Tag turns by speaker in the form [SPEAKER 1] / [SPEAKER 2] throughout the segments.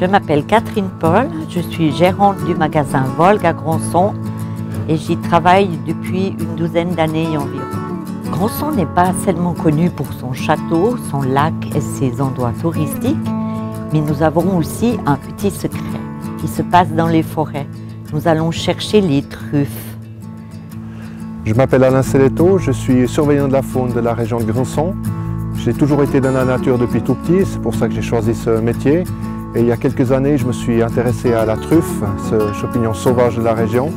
[SPEAKER 1] Je m'appelle Catherine Paul, je suis gérante du magasin Volgue à Grandson et j'y travaille depuis une douzaine d'années environ. Grandson n'est pas seulement connu pour son château, son lac et ses endroits touristiques, mais nous avons aussi un petit secret qui se passe dans les forêts. Nous allons chercher les truffes.
[SPEAKER 2] Je m'appelle Alain Celetto, je suis surveillant de la faune de la région de Grandson. J'ai toujours été dans la nature depuis tout petit, c'est pour ça que j'ai choisi ce métier. Et il y a quelques années, je me suis intéressé à la truffe, ce champignon sauvage de la région.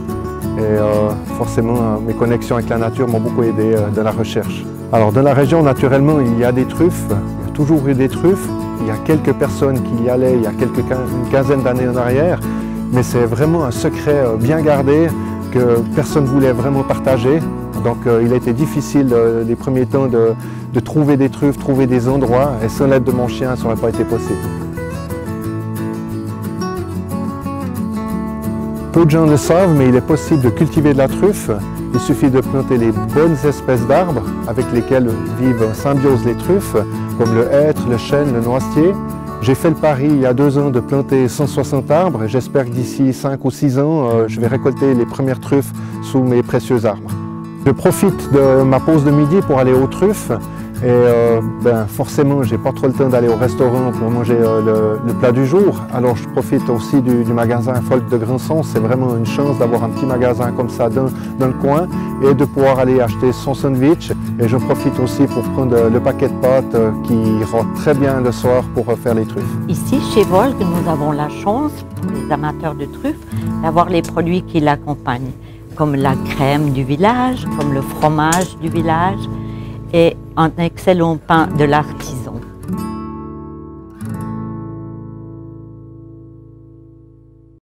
[SPEAKER 2] Et forcément, mes connexions avec la nature m'ont beaucoup aidé dans la recherche. Alors dans la région, naturellement, il y a des truffes, il y a toujours eu des truffes. Il y a quelques personnes qui y allaient il y a une quinzaine d'années en arrière, mais c'est vraiment un secret bien gardé que personne ne voulait vraiment partager. Donc il a été difficile les premiers temps de trouver des truffes, trouver des endroits, et sans l'aide de mon chien, ça n'aurait pas été possible. Peu de gens le savent, mais il est possible de cultiver de la truffe. Il suffit de planter les bonnes espèces d'arbres avec lesquels vivent en symbiose les truffes, comme le hêtre, le chêne, le noisetier. J'ai fait le pari il y a 2 ans de planter 160 arbres et j'espère que d'ici 5 ou 6 ans, je vais récolter les premières truffes sous mes précieux arbres. Je profite de ma pause de midi pour aller aux truffes et forcément, je n'ai pas trop le temps d'aller au restaurant pour manger le plat du jour. Alors je profite aussi du magasin Volgue de Grandson. C'est vraiment une chance d'avoir un petit magasin comme ça dans le coin et de pouvoir aller acheter son sandwich. Et je profite aussi pour prendre le paquet de pâtes qui ira très bien le soir pour faire les truffes.
[SPEAKER 1] Ici, chez Volgue, nous avons la chance, pour les amateurs de truffes, d'avoir les produits qui l'accompagnent, comme la crème du village, comme le fromage du village, et un excellent pain de l'artisan.